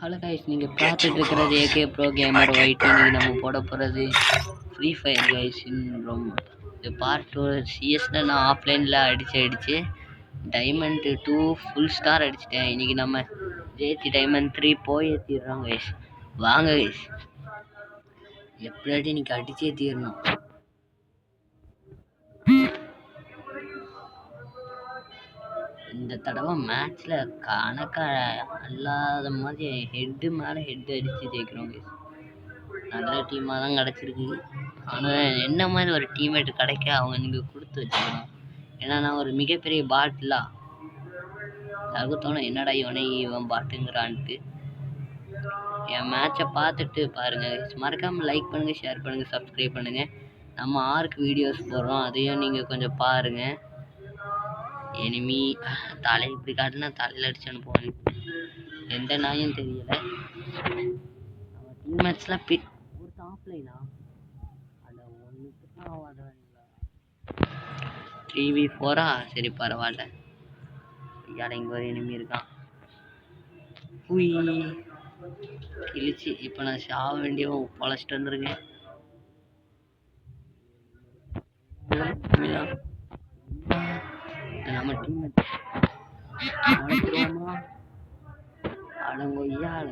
Hello guys, நீங்கள் பார்த்துட்டு இருக்கிறது ஏகே ப்ரோ கேமர் ஒயிட். இன்னைக்கு நம்ம போட போகிறது ஃப்ரீ ஃபயர் கைஸ். ரொம்ப இது பார்ட் 2. சிஎஸ்ல நான் ஆஃப்லைனில் அடித்து டைமண்ட் 2 ஃபுல் ஸ்டார் அடிச்சிட்டேன். இன்றைக்கி நம்ம ஜேசி டைமண்ட் 3 போய் ஏற்றிடுறோம் கைஸ். வாங்க கைஸ், எப்படியாட்டி இன்னைக்கு அடிச்சே தீரணும். இந்த தடவை மேட்ச்சில் கணக்காக அல்லாத மாதிரி ஹெட்டு மேலே ஹெட்டு அடித்து ஜெயிக்கிறோம் கைஸ். நல்ல டீமாக தான் கிடச்சிருக்கு. ஆனால் என்ன மாதிரி ஒரு டீம்மேட் கிடைக்க அவங்க நீங்கள் கொடுத்து வச்சுக்கணும். ஏன்னா நான் ஒரு மிகப்பெரிய பாட்டிலா தகுத்தோணும். என்னடா இவன் பாட்டுங்கிறான்ட்டு. என் மேட்சை பார்த்துட்டு பாருங்கள். மறக்காமல் லைக் பண்ணுங்கள், ஷேர் பண்ணுங்கள், சப்ஸ்கிரைப் பண்ணுங்கள். நம்ம ஆர்க்கு வீடியோஸ் போடுறோம், அதையும் நீங்கள் கொஞ்சம் பாருங்கள். எனிமி தலை இப்படி காட்டுனா தலையில் அடிச்சு அனுப்புவாங்க. எந்த நாயும் தெரியலை. நம்ம டீம் மேட்ச்லாம் ஒரு ஆஃப்லைனா அந்த ஒன்றுக்கு தான் ஆகாத 3v4 சரி பரவாயில்ல. ஐயாட இங்கே ஒரு எனிமி இருக்கான். கிழிச்சு இப்போ நான் சாக வேண்டியவன் பொழைச்சிட்டு வந்துருக்கேன். நம்ம டீம் அடங்கொய்யால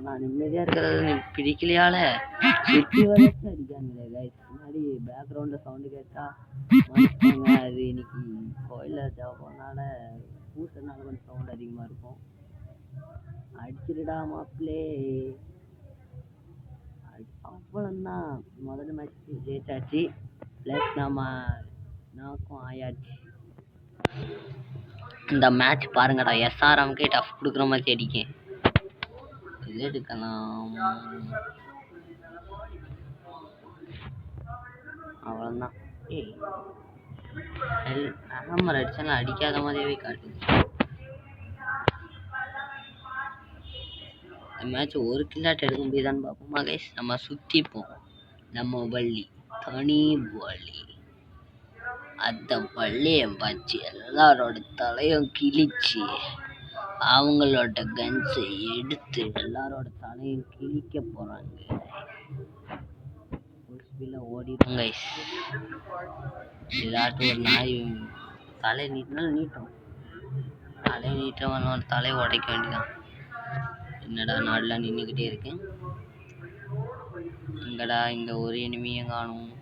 நான் நிம்மதியா இருக்கிறது பிடிக்கலையால சுற்றி வளர்ச்சி அடிக்காங்களே. முன்னாடி பேக்ரவுண்ட்ல சவுண்டு கேட்டா அது இன்னைக்கு கோயில போனால பூசனால கொஞ்சம் சவுண்ட் அதிகமா இருக்கும். அடிச்சிருடா மாப்பிளே. அவ்வளோதான். முதல் மேட்ச் ஜெயிச்சாச்சு, ப்ளஸ் நம்ம நாக்கும் ஆயாச்சு. இந்த மேட்ச் பாருங்கடா, எஸ்ஆர்எம்கே டஃப் கொடுக்குற மாதிரி அடிக்கேன். இது எடுக்கலாம். அவ்வளோதான். ஹேமர் அடிச்சாலும் அடிக்காத மாதிரியே காட்டுது. இந்த மேட்ச் ஒரு கில்லாட் எடுக்க முடியுதான்னு பார்ப்போமா கைஸ். நம்ம சுற்றிப்போம். நம்ம வள்ளி தனி வள்ளி, அந்த வள்ளியை வச்சு எல்லாரோட தலையும் கிழிச்சு அவங்களோட கன்ஸை எடுத்து எல்லாரோட தலையும் கிழிக்க போறாங்க. ஓடிடும் கைஸ். ஏதாட்டும் ஒரு நாய் தலை நீட்டினாலும் நீட்டும். தலை நீட்டவனோட தலையை உடைக்க வேண்டியதான். என்னடா நாடெலாம் நின்றுக்கிட்டே இருக்கேன். இங்கடா இங்கே ஒரு எனிமியும் காணும்.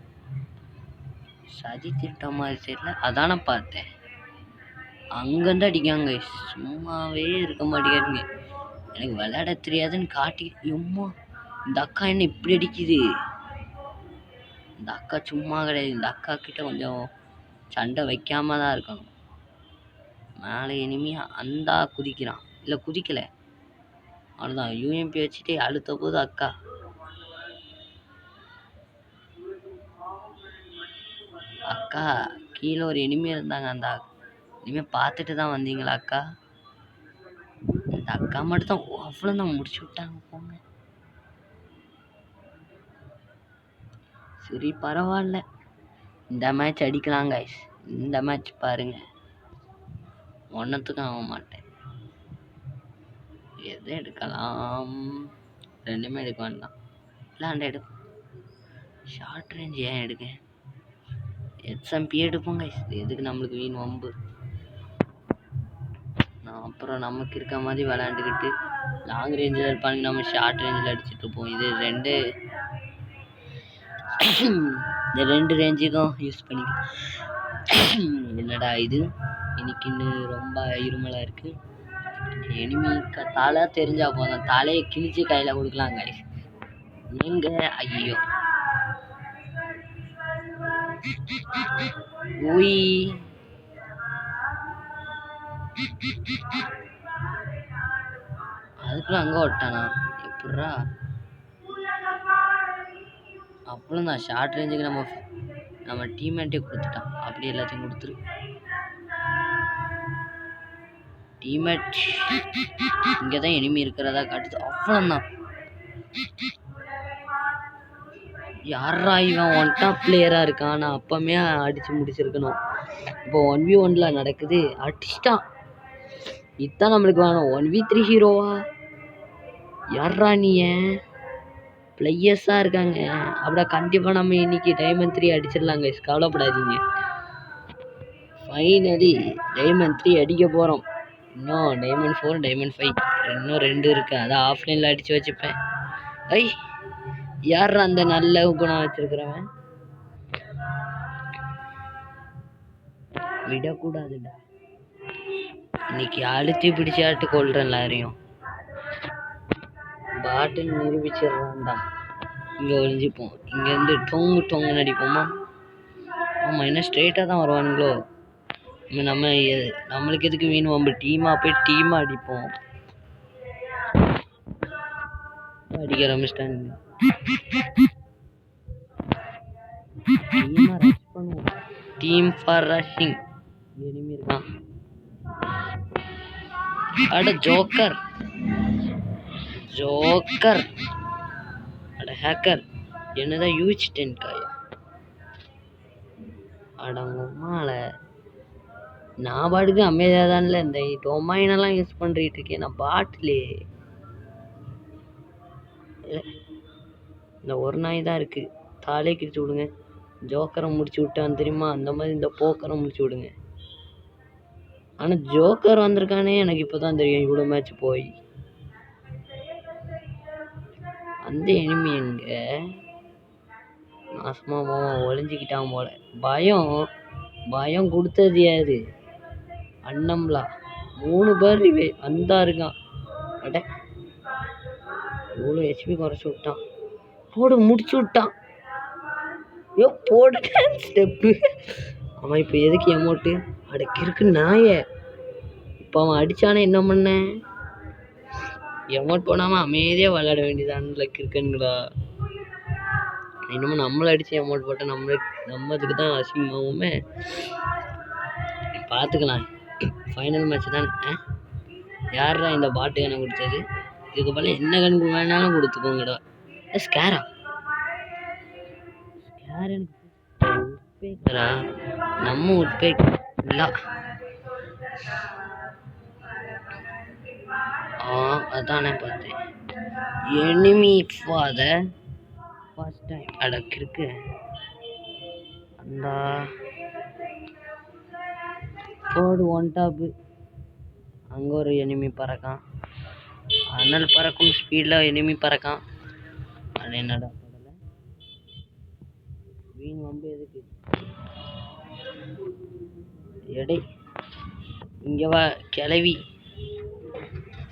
சதி திட்ட மாதிரி தெரியல, அதானே பார்த்தேன். அங்கேருந்து அடிக்காங்க. சும்மாவே இருக்க மாட்டேங்கிறீங்க. எனக்கு விளையாட தெரியாதுன்னு காட்டி எம்மா இந்த அக்கா என்ன இப்படி அடிக்குது. இந்த அக்கா சும்மா கிடையாது. இந்த அக்கா கிட்ட கொஞ்சம் சண்டை வைக்காம தான் இருக்கணும். மேலே இனிமையா அந்தா குதிக்கிறான். இல்லை குதிக்கலை, அவ்வளோதான். யூஎம்பி வச்சுட்டு அழுத்த போது அக்கா அக்கா கீழே ஒரு இனிமே இருந்தாங்க. அந்த இனிமேல் பார்த்துட்டு தான் வந்தீங்களா அக்கா? இந்த அக்கா மட்டும் தான் அவ்வளோதான் முடிச்சு விட்டாங்க. போங்க சரி பரவாயில்ல. இந்த மேட்ச் அடிக்கலாம் கைஸ். இந்த மேட்ச் பாருங்க, ஒன்றத்துக்கும் ஆக மாட்டேன். எதை எடுக்கலாம்? ரெண்டுமே எடுக்க வேண்டாம். இல்லாண்ட எடுப்போம். ஷார்ட் ரேஞ்ச் ஏன் எடுக்க? எஸ்எம்பி எடுப்போம் கைஸ். எதுக்கு நம்மளுக்கு வீண் வம்பு? நான் அப்புறம் நமக்கு இருக்க மாதிரி விளையாண்டுக்கிட்டு லாங் ரேஞ்சில் இருப்பாங்க, நம்ம ஷார்ட் ரேஞ்சில் அடிச்சுட்டு இருப்போம். இது இந்த ரெண்டு ரேஞ்சுக்கும் யூஸ் பண்ணிக்கலாம். என்னடா இது இன்னைக்கு ரொம்ப இருமலாக இருக்கு. எனிமி தலை தெரிஞ்சா போதும், தலையை கிழிச்சு கையில் கொடுக்கலாம் கைஸ். எங்க ஐயோ உய் அதுக்குள்ள அங்கே ஓட்டானா எப்படா? அவ்வளோதான். ஷார்ட் ரேஞ்சுக்கு நம்ம டீம்மேட்டே கொடுத்துட்டான். அப்படி எல்லாத்தையும் கொடுத்துரு. டீம்மேட் இங்கே தான் எனிமி இருக்கிறதா காட்டுது. அவ்வளோதான். யாரா இவன்? ஒன் டாப் பிளேயராக இருக்கான். நான் அப்பமே அடித்து முடிச்சிருக்கணும். இப்போ 1v1 நடக்குது. அடிச்சிட்டான். இதுதான் நம்மளுக்கு வேணும். 1v3 ஹீரோவா? யாரா நீ? பிளேயர்ஸாக இருக்காங்க. அப்படின்னா கண்டிப்பாக நம்ம இன்னைக்கு டைமண்ட் 3 அடிச்சிடலாங்க. கவலைப்படாதீங்க. ஃபைனலி டைமண்ட் 3 அடிக்க போகிறோம். இன்னும் டைமண்ட் 4 டைமண்ட் 5 இன்னும் 2 இருக்குது. அதான் ஆஃப்லைனில் அடித்து வச்சுப்பேன். யார் அந்த நல்ல குணம் வச்சிருக்கிறவன்? விடக்கூடாதுடா. இன்னைக்கு அழுத்தி பிடிச்சாட்டு கொள்றேன் எல்லாரையும். பாட்டில் நிரூபிச்சிடறான்டா. இங்கே ஒழிஞ்சிப்போம். இங்கேருந்து டொங்குன்னு அடிப்போமா? ஆமாம், என்ன ஸ்ட்ரெயிட்டாக தான் வருவானுங்களோ. நம்மளுக்கு எதுக்கு வேணும்? நம்ம டீமாக போய் டீமாக அடிப்போம். அடிக்க ஆரம்பிச்சிட்டானுங்க. Team for rushing. எனிமி இருக்கான். அட ஜோக்கர் அட ஹேக்கர். என்னதான் யூ10 காயா? அடங்கம்மால நான் பாட்டுக்கு அமைதியாக தான்ல இந்த டொமைனெல்லாம் யூஸ் பண்ணிட்டு இருக்கேன். நான் பாட்டிலே இந்த ஒரு நாய் தான் இருக்குது. தாலே கிழிச்சு விடுங்க. ஜோக்கரை முடிச்சு விட்டான் தெரியுமா? அந்த மாதிரி இந்த போக்கரை முடிச்சு விடுங்க. ஆனால் ஜோக்கர் வந்திருக்கானே எனக்கு இப்போ தான் தெரியும். இவ்வளோ மேட்ச் போய் அந்த எனிமி எங்க நாசமா போவான். ஒளிஞ்சிக்கிட்டான் போல. பயம் கொடுத்தது யாரு? அண்ணம்லா 3 பேர் வந்தா இருக்கான். அட இவ்வளோ ஹெச்பி குறைச்சி விட்டான். போடு முடிச்சு விட்டான். போட்டுட்டேன் ஸ்டெப்பு. அவன் இப்போ எதுக்கு எமௌண்ட்டு? அடக்கிருக்கு நாய. இப்போ அவன் அடித்தானே என்ன பண்ண? எமௌண்ட் போடாமல் அமைதியாக விளையாட வேண்டியதான். இருக்குங்களா? இன்னமும் நம்மளை அடித்து எமௌண்ட் போட்டால் நம்மதுக்கு தான் அசிங்கமாகவுமே. பார்த்துக்கலாம். ஃபைனல் மேட்ச் தான். யாரா இந்த பாட்டு எனக்கு கொடுத்தது? இதுக்கு போல என்ன கணக்கு வேணாலும் கொடுத்துக்கோங்கடா. ஸ்கேரா உட்பேக்கரா? நம்ம உட்பேக் இல்லை. அதானே பார்த்தேன். Enemy father first time. அடக்கிருக்கு அந்த போர்டு ஒன் டாப்பு. அங்கே ஒரு எனிமி பறக்கான். அனல் பறக்கும் ஸ்பீடில் எனிமி பறக்கான். அது என்னடா படலை? வீண் வம்பு எதுக்கு? எடை இங்கே வா கிளவி.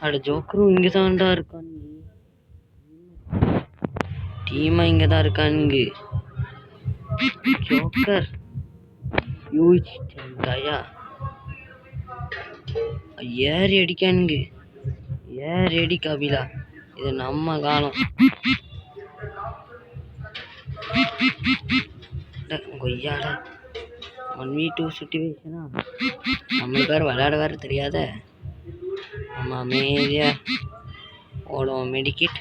அட ஜோக்கரும் இங்கே தான்டா இருக்கான். டீமா இங்கே தான் இருக்கானுங்க. ஜோக்கர் யூ10 ஏறி அடிக்கானுங்க. ஏறி அடி கபிலா. இது நம்ம காலம். கொய்யாட 1v2 சிச்சுவேஷனா? நம்ம பேர் விளையாட வேற தெரியாத. நம்ம அமைதியாக ஓடுவோம். மெடிக்கிட்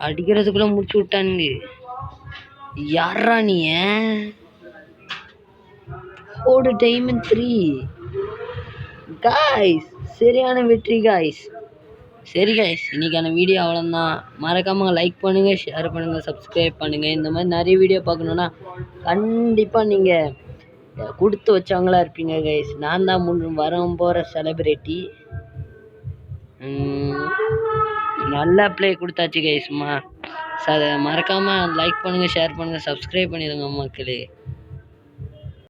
அடிக்கிறதுக்குள்ள முடிச்சு விட்டானுங்க. யாரா நீ? ஓடு டைமண்ட் 3 காய்ஸ். சரியான வெற்றி காய்ஸ். சரி காய்ஸ், இன்றைக்கான வீடியோ அவ்வளோதான். மறக்காமல் லைக் பண்ணுங்கள், ஷேர் பண்ணுங்கள், சப்ஸ்கிரைப் பண்ணுங்கள். இந்த மாதிரி நிறைய வீடியோ பார்க்கணுன்னா கண்டிப்பாக நீங்கள் கொடுத்து வச்சவங்களா இருப்பீங்க கைஸ். நான் தான் போகிற செலிப்ரிட்டி. நல்லா ப்ளே கொடுத்தாச்சு கைஸ்மா. மறக்காமல் லைக் பண்ணுங்கள், ஷேர் பண்ணுங்கள், சப்ஸ்கிரைப் பண்ணிடுங்க மக்களே.